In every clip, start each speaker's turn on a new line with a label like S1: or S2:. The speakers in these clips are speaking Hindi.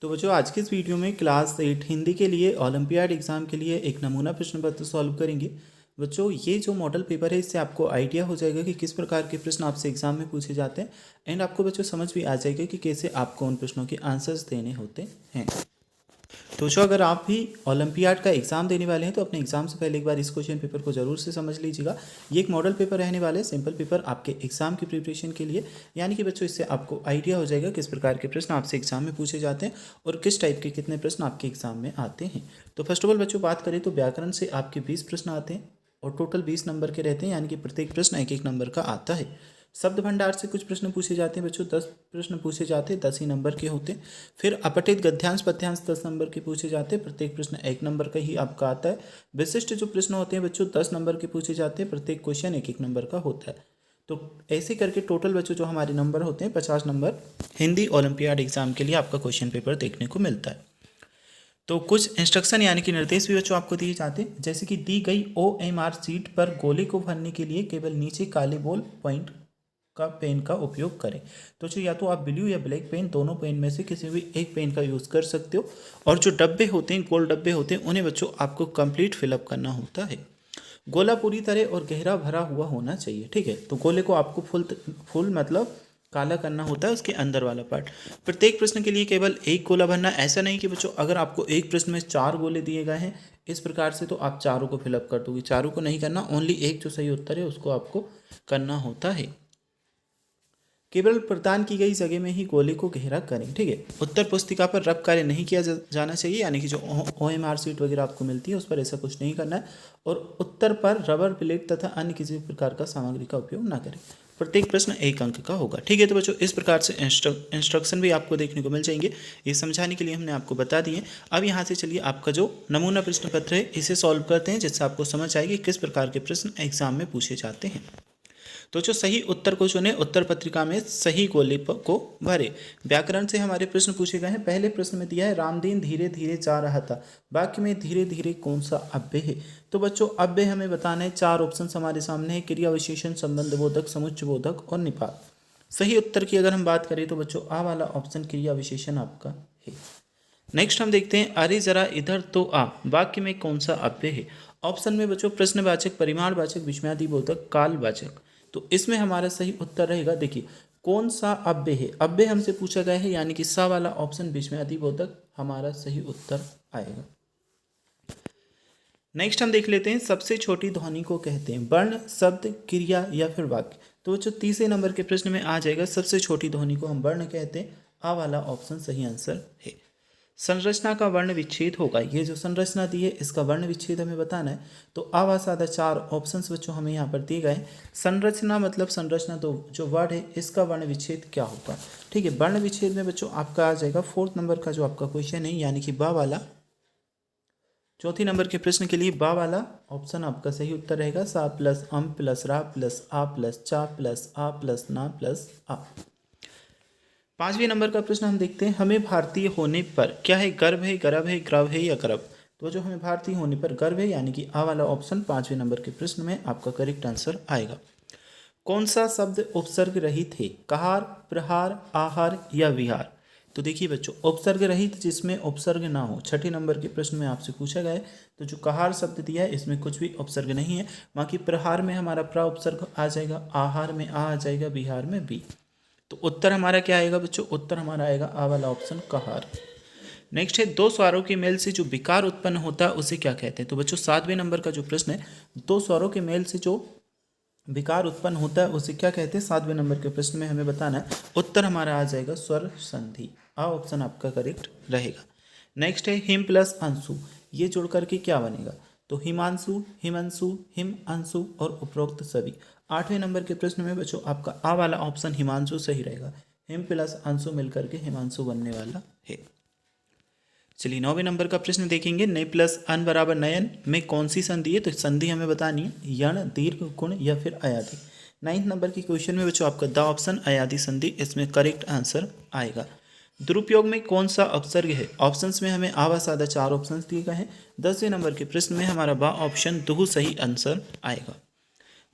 S1: तो बच्चों आज की इस वीडियो में क्लास 8 हिंदी के लिए ओलंपियाड एग्ज़ाम के लिए एक नमूना प्रश्न पत्र सॉल्व करेंगे। बच्चों ये जो मॉडल पेपर है इससे आपको आइडिया हो जाएगा कि किस प्रकार के प्रश्न आपसे एग्ज़ाम में पूछे जाते हैं एंड आपको बच्चों समझ भी आ जाएगा कि कैसे आपको उन प्रश्नों के आंसर्स देने होते हैं। तो बच्चों अगर आप भी ओलंपियाड का एग्ज़ाम देने वाले हैं तो अपने एग्ज़ाम से पहले एक बार इस क्वेश्चन पेपर को ज़रूर से समझ लीजिएगा। ये एक मॉडल पेपर रहने वाला है, सिंपल पेपर आपके एग्ज़ाम की प्रिपरेशन के लिए, यानी कि बच्चों इससे आपको आइडिया हो जाएगा किस प्रकार के प्रश्न आपसे एग्ज़ाम में पूछे जाते हैं और किस टाइप के कितने प्रश्न आपके एग्ज़ाम में आते हैं। तो फर्स्ट ऑफ ऑल बच्चों बात करें तो व्याकरण से आपके 20 प्रश्न आते हैं और टोटल 20 नंबर के रहते हैं, यानी कि प्रत्येक प्रश्न एक एक नंबर का आता है। शब्द भंडार से कुछ प्रश्न पूछे जाते हैं बच्चों, 10 प्रश्न पूछे जाते हैं, 10 ही नंबर के होते हैं। फिर अपठित गद्यांश पद्यांश 10 नंबर के पूछे जाते हैं, प्रत्येक प्रश्न 1 नंबर का ही आपका आता है। विशिष्ट जो प्रश्न होते हैं बच्चों 10 नंबर के पूछे जाते हैं, प्रत्येक क्वेश्चन 1 नंबर का होता है। तो ऐसे करके टोटल बच्चों जो हमारे नंबर होते हैं 50 नंबर हिंदी ओलंपियाड एग्जाम के लिए आपका क्वेश्चन पेपर देखने को मिलता है। तो कुछ इंस्ट्रक्शन यानी कि निर्देश भी बच्चों आपको दिए जाते हैं, जैसे कि दी गई OMR सीट पर गोले को भरने के लिए केवल नीचे काले बॉल पॉइंट का पेन का उपयोग करें। तो या तो आप ब्लू या ब्लैक पेन दोनों पेन में से किसी भी एक पेन का यूज़ कर सकते हो। और जो डब्बे होते हैं, गोल डब्बे होते हैं, उन्हें बच्चों आपको कंप्लीट फिलअप करना होता है। गोला पूरी तरह और गहरा भरा हुआ होना चाहिए, ठीक है। तो गोले को आपको फुल मतलब काला करना होता है, उसके अंदर वाला पार्ट। प्रत्येक प्रश्न के लिए केवल एक गोला भरना, ऐसा नहीं कि बच्चों अगर आपको एक प्रश्न में 4 गोले दिए गए हैं इस प्रकार से तो आप चारों को फिलअप कर दोगे, चारों को नहीं करना, ओनली एक जो सही उत्तर है उसको आपको करना होता है। केवल प्रदान की गई जगह में ही गोले को गहरा करें, ठीक है। उत्तर पुस्तिका पर रफ कार्य नहीं किया जाना चाहिए, यानी कि जो OMR सीट वगैरह आपको मिलती है उस पर ऐसा कुछ नहीं करना है। और उत्तर पर रबर प्लेट तथा अन्य किसी प्रकार का सामग्री का उपयोग ना करें। प्रत्येक प्रश्न 1 अंक का होगा, ठीक है। तो बच्चों इस प्रकार से इंस्ट्रक्शन भी आपको देखने को मिल जाएंगे, ये समझाने के लिए हमने आपको बता दिए। अब यहाँ से चलिए आपका जो नमूना प्रश्न पत्र है इसे सॉल्व करते हैं, जिससे आपको समझ आएगी किस प्रकार के प्रश्न एग्जाम में पूछे जाते हैं। तो जो सही उत्तर को चुने, उत्तर पत्रिका में सही गोले को भरे। व्याकरण से हमारे प्रश्न पूछे गए हैं। पहले प्रश्न में दिया है रामदीन धीरे धीरे जा रहा था, वाक्य में धीरे धीरे कौन सा अव्यय है। तो बच्चों अव्यय हमें बताना है, 4 ऑप्शन हमारे सामने है, क्रिया विशेषण, संबंध बोधक, समुच्चय बोधक और निपात। सही उत्तर की अगर हम बात करें तो बच्चों आ वाला ऑप्शन क्रिया विशेषण आपका है। नेक्स्ट हम देखते हैं अरे जरा इधर तो आ, वाक्य में कौन सा अव्यय है। ऑप्शन में बच्चों प्रश्नवाचक, परिमाणवाचक, विस्मयादि बोधक, कालवाचक। तो इसमें हमारा सही उत्तर रहेगा, देखिए कौन सा अव्यय है, अव्यय हमसे पूछा गया है, यानी कि सा वाला ऑप्शन विस्मयादि बोधक हमारा सही उत्तर आएगा। नेक्स्ट हम देख लेते हैं सबसे छोटी ध्वनि को कहते हैं वर्ण, शब्द, क्रिया या फिर वाक्य। तो बच्चों तीसरे नंबर के प्रश्न में आ जाएगा सबसे छोटी ध्वनि को हम वर्ण कहते हैं, आ वाला ऑप्शन सही आंसर है। संरचना का वर्ण विच्छेद होगा, ये जो संरचना दी है इसका वर्ण विच्छेद हमें बताना है। तो आवासादा 4 ऑप्शंस बच्चों हमें यहाँ पर दिए गए हैं। संरचना मतलब संरचना, तो जो वर्ड है इसका वर्ण विच्छेद क्या होगा, ठीक है। वर्ण विच्छेद में बच्चों आपका आ जाएगा 4th नंबर का जो आपका क्वेश्चन है, यानी कि बा वाला। चौथी नंबर के प्रश्न के लिए बा वाला ऑप्शन आपका सही उत्तर रहेगा। सा प्लस अम प्लस रा प्लस आ प्लस चा प्लस आ प्लस ना प्लस आ। 5वें नंबर का प्रश्न हम देखते हैं, हमें भारतीय होने पर क्या है, गर्व है, गर्व है, ग्रव है या गर्व। तो जो हमें भारतीय होने पर गर्व है, यानी कि आ वाला ऑप्शन 5वें नंबर के प्रश्न में आपका करेक्ट आंसर आएगा। कौन सा शब्द उपसर्ग रहित है, कहार, प्रहार, आहार या विहार। तो देखिए बच्चों उपसर्ग रहित जिसमें उपसर्ग ना हो, 6ठे नंबर के प्रश्न में आपसे पूछा गया है। तो जो कहार शब्द दिया है इसमें कुछ भी उपसर्ग नहीं है, बाकी प्रहार में हमारा प्रा उपसर्ग आ जाएगा, आहार में आ जाएगा, विहार में बी। तो उत्तर हमारा क्या आएगा बच्चों, उत्तर हमारा आएगा आ वाला ऑप्शन कहार। नेक्स्ट है दो स्वरों के मेल से जो विकार उत्पन्न होता है उसे क्या कहते हैं। तो बच्चों 7वें नंबर का जो प्रश्न है, दो स्वरों के मेल से जो विकार उत्पन्न होता है उसे क्या कहते हैं, 7वें नंबर के प्रश्न में हमें बताना है। उत्तर हमारा आ जाएगा स्वर संधि, आ ऑप्शन आपका करेक्ट रहेगा। नेक्स्ट है हिम प्लस अंशु, ये जोड़ करके क्या बनेगा। तो हिमांशु, हिमंशु, हिम अंशु और उपरोक्त सभी। 8वें नंबर के प्रश्न में बच्चों आपका आ वाला ऑप्शन हिमांशु सही रहेगा, हिम प्लस अंशु मिलकर के हिमांशु बनने वाला है। चलिए 9वें नंबर का प्रश्न देखेंगे, नय प्लस अन बराबर नयन में कौन सी संधि है। तो संधि हमें बतानी है, यण, दीर्घ, गुण या फिर अयादि। 9th नंबर की क्वेश्चन में बच्चों आपका द ऑप्शन अयादि संधि इसमें करेक्ट आंसर आएगा। दुरुपयोग में कौन सा अपसर्ग है। ऑप्शंस में हमें आवा सादा 4 ऑप्शंस दिए गए हैं। 10वें नंबर के प्रश्न में हमारा बा ऑप्शन दुहु सही आंसर आएगा।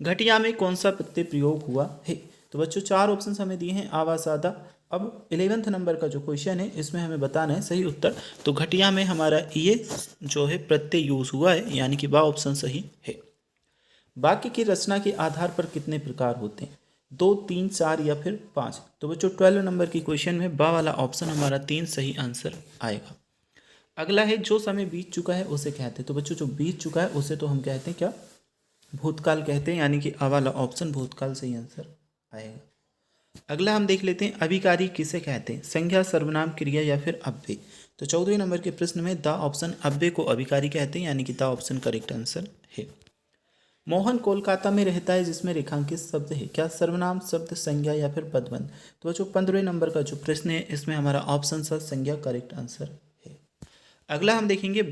S1: घटिया में कौन सा प्रत्यय प्रयोग हुआ है। तो बच्चों 4 ऑप्शंस हमें दिए हैं, आवा सादा, अब 11th नंबर का जो क्वेश्चन है इसमें हमें बताना है सही उत्तर। तो घटिया में हमारा ये जो है प्रत्यय यूज हुआ है, यानी कि बा ऑप्शन सही है। वाक्य की रचना के आधार पर कितने प्रकार होते हैं? 2, 3, 4 या फिर 5? तो बच्चों 12 नंबर की क्वेश्चन में बा वाला ऑप्शन हमारा 3 सही आंसर आएगा। अगला है जो समय बीत चुका है उसे कहते हैं। तो बच्चों जो बीत चुका है उसे तो हम कहते हैं क्या? भूतकाल कहते हैं, यानी कि आ वाला ऑप्शन भूतकाल सही आंसर आएगा। अगला हम देख लेते हैं अभिकारी किसे कहते हैं? संज्ञा, सर्वनाम, क्रिया या फिर अव्यय? तो 14वें नंबर के प्रश्न में द ऑप्शन अव्यय को अभिकारी कहते हैं, यानी कि द ऑप्शन करेक्ट आंसर है। मोहन कोलकाता में रहता है जिसमें रेखांकित शब्द है, क्या सर्वनाम, शब्द, संज्ञा या फिर पदबंध? तो बच्चों 15वें नंबर का जो प्रश्न है इसमें हमारा ऑप्शन सा संज्ञा करेक्ट आंसर है। अगला हम देखेंगे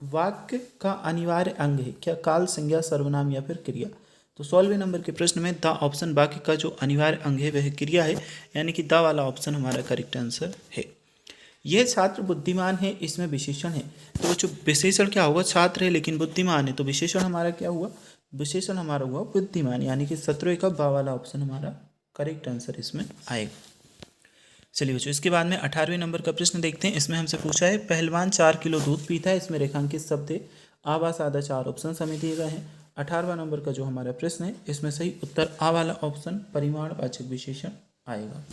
S1: वाक्य का अनिवार्य अंग है, क्या काल, संज्ञा, सर्वनाम या फिर क्रिया? तो 16वें नंबर के प्रश्न में द ऑप्शन वाक्य का जो अनिवार्य अंग है वह क्रिया है, यानी कि द वाला ऑप्शन हमारा करेक्ट आंसर है। यह छात्र बुद्धिमान है, इसमें विशेषण है। तो बच्चों विशेषण क्या होगा? छात्र है लेकिन बुद्धिमान है, तो विशेषण हमारा क्या हुआ? विशेषण हमारा हुआ बुद्धिमान, यानी कि 17वें का बा वाला ऑप्शन हमारा करेक्ट आंसर इसमें आएगा। चलिए बच्चों इसके बाद में 18वें नंबर का प्रश्न देखते हैं। इसमें हमसे पूछा है पहलवान 4 किलो दूध पीता है, इसमें रेखांकित शब्द है। आ, बा, सादा 4 ऑप्शन हमें दिए गए हैं। 18वां नंबर का जो हमारा प्रश्न है इसमें सही उत्तर आ वाला ऑप्शन परिमाणवाचक विशेषण आएगा।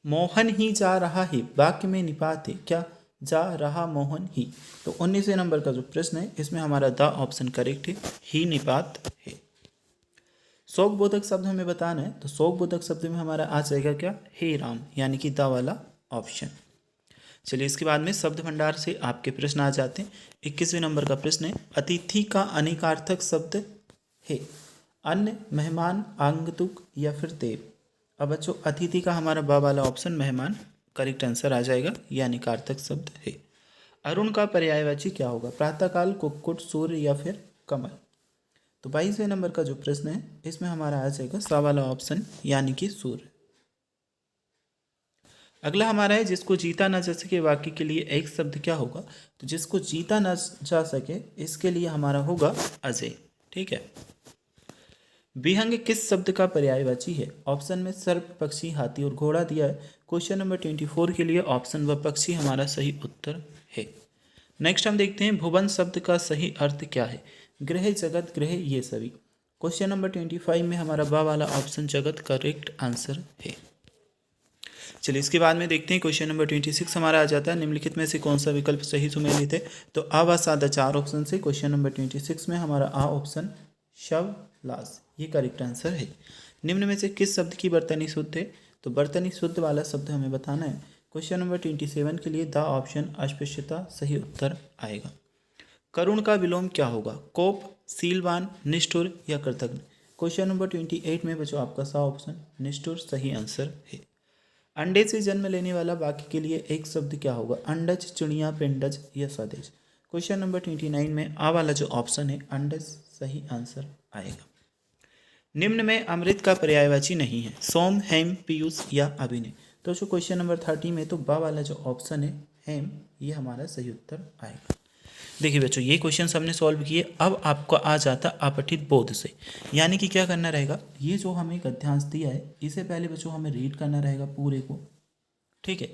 S1: मोहन ही जा रहा है, वाक्य में निपात है, क्या जा रहा मोहन ही? तो 19वें नंबर का जो प्रश्न है इसमें हमारा द ऑप्शन करेक्ट है, ही निपात है। शोक बोधक शब्द हमें बताना है, तो शोक बोधक शब्द में हमारा आ जाएगा क्या? हे राम, यानी कि द वाला ऑप्शन। चलिए इसके बाद में शब्द भंडार से आपके प्रश्न आ जाते हैं। 21वें नंबर का प्रश्न है अतिथि का अनेकार्थक शब्द है, अन्य, मेहमान, आगंतुक या फिर देव? अब बच्चों अतिथि का हमारा बा वाला ऑप्शन मेहमान करेक्ट आंसर आ जाएगा, यह अनेकार्थक शब्द है। अरुण का पर्यायवाची क्या होगा? प्रातःकाल, कुक्कुट, सूर्य या फिर कमल? तो 22वें नंबर का जो प्रश्न है इसमें हमारा आ जाएगा सा वाला ऑप्शन, यानी कि सूर्य। अगला हमारा है जिसको जीता ना जा सके वाक्य के लिए एक शब्द क्या होगा? तो जिसको जीता ना जा सके इसके लिए हमारा होगा अजय। ठीक है। विहंग किस शब्द का पर्यायवाची है? ऑप्शन में सर्प, पक्षी, हाथी और घोड़ा दिया है। क्वेश्चन नंबर 24 के लिए ऑप्शन व पक्षी हमारा सही उत्तर है। नेक्स्ट हम देखते हैं भुवन शब्द का सही अर्थ क्या है? ग्रह, जगत, ग्रह, ये सभी। क्वेश्चन नंबर 25 में हमारा बा वाला ऑप्शन जगत करेक्ट आंसर है। चलिए इसके बाद में देखते हैं क्वेश्चन नंबर 26 हमारा आ जाता है निम्नलिखित में से कौन सा विकल्प सही सुमेलित है? तो आ, बा, सादा 4 ऑप्शन से क्वेश्चन नंबर 26 में हमारा आ ऑप्शन शव, लाश, ये करेक्ट आंसर है। निम्न में से किस शब्द की वर्तनी शुद्ध है? तो वर्तनी शुद्ध वाला शब्द हमें बताना है। क्वेश्चन नंबर 27 के लिए द ऑप्शन अस्पृश्यता सही उत्तर आएगा। करुण का विलोम क्या होगा? कोप, सीलवान, निष्ठुर या कृतज्ञ? क्वेश्चन नंबर 28 में बच्चों आपका सा ऑप्शन निष्ठुर सही आंसर है। अंडे से जन्म लेने वाला वाक्य के लिए एक शब्द क्या होगा? अंडज, चिड़िया, पिंडज या स्वदेश? क्वेश्चन नंबर 29 में आ वाला जो ऑप्शन है अंडज सही आंसर आएगा। निम्न में अमृत का पर्यायवाची नहीं है, सोम, हेम, पीयूष या अभिनय? तो जो क्वेश्चन नंबर 30 में तो बा वाला जो ऑप्शन है हेम, ये हमारा सही उत्तर आएगा। देखिए बच्चों ये क्वेश्चन हमने सॉल्व किए। अब आपको आ जाता अपठित बोध से, यानी कि क्या करना रहेगा? ये जो हमें गद्यांश दिया है इसे पहले बच्चों हमें रीड करना रहेगा पूरे को, ठीक है,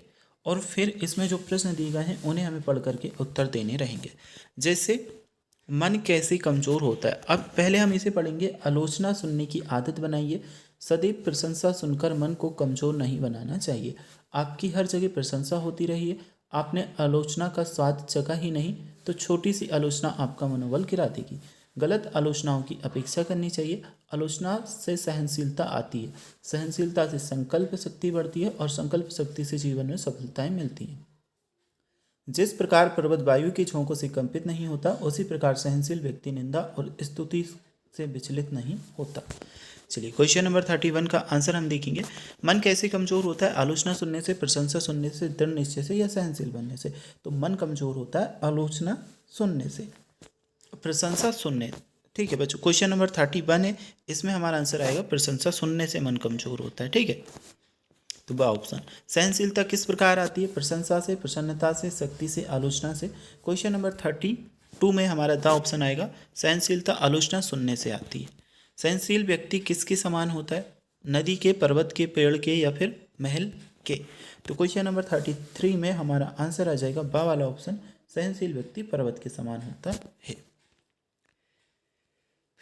S1: और फिर इसमें जो प्रश्न दिए गए हैं उन्हें हमें पढ़ करके उत्तर देने रहेंगे। जैसे मन कैसे कमज़ोर होता है, अब पहले हम इसे पढ़ेंगे। आलोचना सुनने की आदत बनाइए, सदैव प्रशंसा सुनकर मन को कमज़ोर नहीं बनाना चाहिए। आपकी हर जगह प्रशंसा होती रही है, आपने आलोचना का स्वाद चखा ही नहीं तो छोटी सी आलोचना आपका मनोबल गिरा देगी। गलत आलोचनाओं की अपेक्षा करनी चाहिए। आलोचना से सहनशीलता आती है, सहनशीलता से संकल्प शक्ति बढ़ती है और संकल्प शक्ति से जीवन में सफलताएं मिलती हैं। जिस प्रकार पर्वत वायु के झोंकों से कंपित नहीं होता उसी प्रकार सहनशील व्यक्ति निंदा और स्तुति से विचलित नहीं होता। चलिए क्वेश्चन नंबर 31 का आंसर हम देखेंगे। मन कैसे कमजोर होता है? आलोचना सुनने से, प्रशंसा सुनने से, दृढ़ निश्चय से या सहनशील बनने से? तो मन कमजोर होता है आलोचना सुनने से, प्रशंसा सुनने। ठीक है बच्चों, क्वेश्चन नंबर 31 है, इसमें हमारा आंसर आएगा प्रशंसा सुनने से मन कमजोर होता है। ठीक है, तो बा ऑप्शन। सहनशीलता किस प्रकार आती है? प्रशंसा से, प्रसन्नता से, शक्ति से, आलोचना से? क्वेश्चन नंबर 32 में हमारा द ऑप्शन आएगा सहनशीलता आलोचना सुनने से आती है। सहनशील व्यक्ति किसके समान होता है? नदी के, पर्वत के, पेड़ के या फिर महल के। तो क्वेश्चन नंबर 33 में हमारा आंसर आ जाएगा बा वाला ऑप्शन, सहनशील व्यक्ति पर्वत के समान होता है।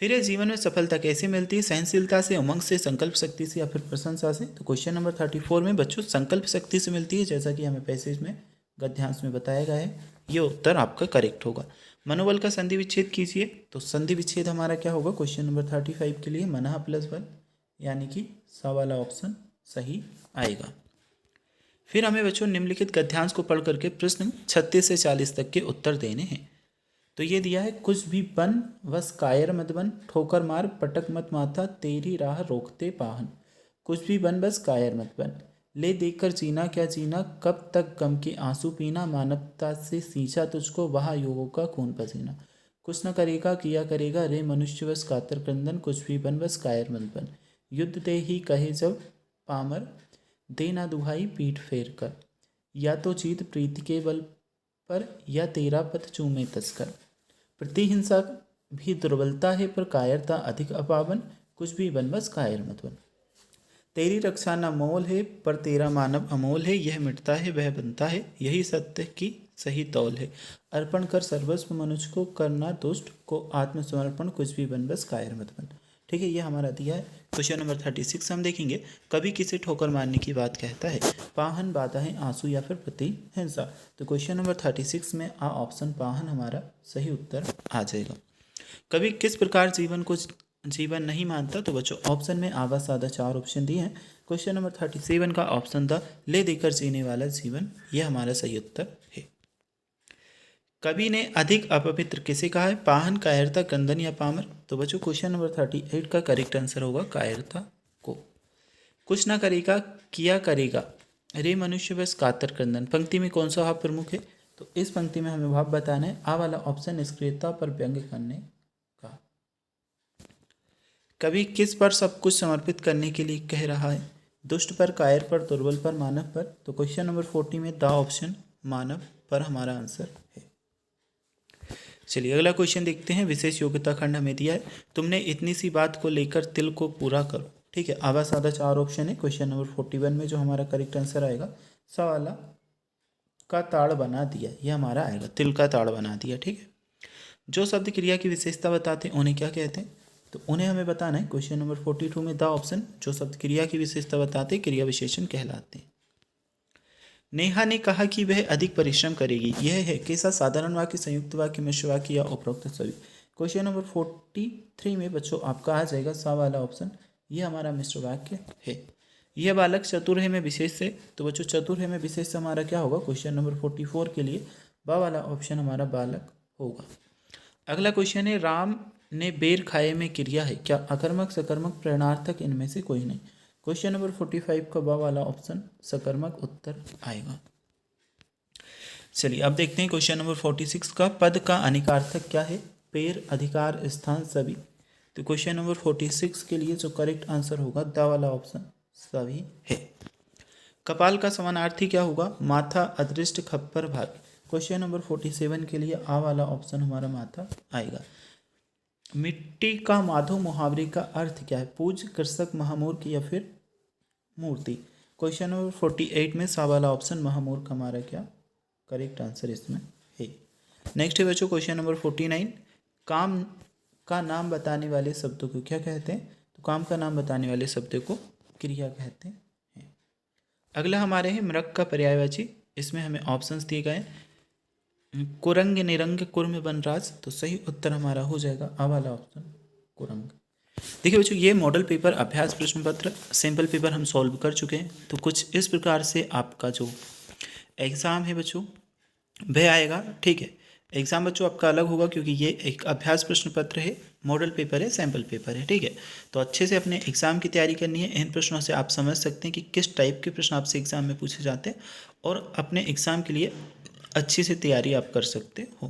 S1: फिर ये जीवन में सफलता कैसे मिलती है? सहनशीलता से, उमंग से, संकल्प शक्ति से या फिर प्रशंसा से। तो क्वेश्चन नंबर 34 में बच्चों संकल्प शक्ति से मिलती है, जैसा कि हमें पैसेज में गद्यांश में बताया गया है। ये उत्तर आपका करेक्ट होगा। मनोबल का संधि विच्छेद कीजिए। तो संधि विच्छेद हमारा क्या होगा क्वेश्चन नंबर 35 के लिए? मनः प्लस बल, यानी कि सा वाला ऑप्शन सही आएगा। फिर हमें बच्चों निम्नलिखित गद्यांश को पढ़ करके प्रश्न 36 से 40 तक के उत्तर देने हैं। तो ये दिया है, कुछ भी बन बस कायर मत बन, ठोकर मार पटक मत माथा, तेरी राह रोकते पाहन। कुछ भी बन बस कायर मत बन, ले देखकर जीना क्या जीना, कब तक गम के आंसू पीना, मानवता से सींचा तुझको वहा युगों का खून पसीना। कुछ न करेगा किया करेगा, रे मनुष्य बस कातर क्रंदन, कुछ भी बन बस कायर मत बन। युद्ध दे ही कहे जब पामर, दे ना दुहाई पीठ फेर कर, या तो जीत प्रीति के बल पर, या तेरा पथ चूमे तस्कर। प्रतिहिंसा भी दुर्बलता है पर कायरता अधिक अपावन, कुछ भी बन बस कायर मत बन। तेरी रक्षा न मोल है पर तेरा मानव अमोल है, यह मिटता है वह बनता है, यही सत्य की सही तौल है। अर्पण कर सर्वस्व मनुष्य को, करना दुष्ट को आत्मसमर्पण, कुछ भी बन बस कायर मत बन। ठीक है, ये हमारा दिया है। क्वेश्चन नंबर 36 हम देखेंगे, कभी किसी ठोकर मारने की बात कहता है? पाहन, बाधाएं, आंसू या फिर प्रतिहिंसा। तो क्वेश्चन नंबर 36 में आ ऑप्शन पाहन हमारा सही उत्तर आ जाएगा। कभी किस प्रकार जीवन को जीवन नहीं मानता? तो बच्चों ऑप्शन में आवा सादा 4 ऑप्शन दिए हैं। क्वेश्चन नंबर 37 का ऑप्शन था ले देकर जीने वाला जीवन, ये हमारा सही उत्तर है। कवि ने अधिक अपवित्र किसे कहा है? पाहन, कायरता, क्रंदन या पामर। तो बच्चों क्वेश्चन नंबर 38 का करेक्ट आंसर होगा कायरता को। कुछ ना करेगा किया करेगा, रे मनुष्य बस कातर क्रंदन। पंक्ति में कौन सा भाव प्रमुख है? तो इस पंक्ति में हमें भाव बताना है आ वाला ऑप्शन, निष्क्रियता पर व्यंग्य करने का। कवि किस पर सब कुछ समर्पित करने के लिए कह रहा है? दुष्ट पर, कायर पर, दुर्बल पर, मानव पर। तो क्वेश्चन नंबर 40 में द ऑप्शन मानव पर हमारा आंसर है। चलिए अगला क्वेश्चन देखते हैं। विशेष योग्यता खंड हमें दिया है, तुमने इतनी सी बात को लेकर तिल को पूरा करो। ठीक है, आवा सादा 4 ऑप्शन है। क्वेश्चन नंबर 41 में जो हमारा करेक्ट आंसर आएगा सवाला का ताड़ बना दिया, ये हमारा आएगा, तिल का ताड़ बना दिया। ठीक है, जो शब्द क्रिया की विशेषता बताते हैं उन्हें क्या कहते हैं? तो उन्हें हमें बताना है। क्वेश्चन नंबर 42 में द ऑप्शन, जो शब्द क्रिया की विशेषता बताते हैं क्रिया विशेषण कहलाते हैं। नेहा ने कहा कि वह अधिक परिश्रम करेगी, यह है कैसा? साधारण वाक्य, संयुक्त वाक्य, मिश्र वाक्य या उपरोक्त सभी। क्वेश्चन नंबर 43 में बच्चों आपका आ जाएगा सा वाला ऑप्शन, ये हमारा मिश्र वाक्य है। यह बालक चतुर है में विशेष से। तो बच्चों चतुर है में विशेष से हमारा क्या होगा? क्वेश्चन नंबर 44 के लिए बा वाला ऑप्शन हमारा बालक होगा। अगला क्वेश्चन है, राम ने बेर खाए में क्रिया है क्या? अकर्मक, सकर्मक, प्रेरणार्थक, इनमें से कोई नहीं। क्वेश्चन नंबर 45 का बा वाला ऑप्शन सकर्मक उत्तर आएगा। चलिए अब देखते हैं क्वेश्चन नंबर 46 का, पद का अनिकार्थक क्या है? पेड़, अधिकार, स्थान, सभी। तो क्वेश्चन नंबर 46 के लिए जो करेक्ट आंसर होगा द वाला ऑप्शन सभी है। कपाल का समानार्थी क्या होगा? माथा, अदृष्ट, खप्पर, भाग। क्वेश्चन नंबर 47 के लिए आ वाला ऑप्शन हमारा माथा आएगा। मिट्टी का माधव मुहावरे का अर्थ क्या है? पूज, कृषक, महामूर्ख या फिर मूर्ति। क्वेश्चन नंबर 48 में सा वाला ऑप्शन महामूर्ख हमारा क्या करेक्ट आंसर इसमें है। नेक्स्ट है बच्चों क्वेश्चन नंबर 49, काम का नाम बताने वाले शब्दों को क्या कहते हैं? तो काम का नाम बताने वाले शब्दों को क्रिया कहते हैं। अगला हमारे है मृग का पर्यायवाची, इसमें हमें ऑप्शंस दिए गए, कुरंग, निरंग, कुर्म, वनराज। तो सही उत्तर हमारा हो जाएगा आ वाला ऑप्शन कुरंग। देखिए बच्चों ये मॉडल पेपर अभ्यास प्रश्न पत्र सैम्पल पेपर हम सॉल्व कर चुके हैं। तो कुछ इस प्रकार से आपका जो एग्ज़ाम है बच्चों वह आएगा। ठीक है, एग्ज़ाम बच्चों आपका अलग होगा क्योंकि ये एक अभ्यास प्रश्न पत्र है, मॉडल पेपर है, सैम्पल पेपर है। ठीक है, तो अच्छे से अपने एग्ज़ाम की तैयारी करनी है। इन प्रश्नों से आप समझ सकते हैं कि किस टाइप के प्रश्न आपसे एग्ज़ाम में पूछे जाते हैं और अपने एग्ज़ाम के लिए अच्छी से तैयारी आप कर सकते हो।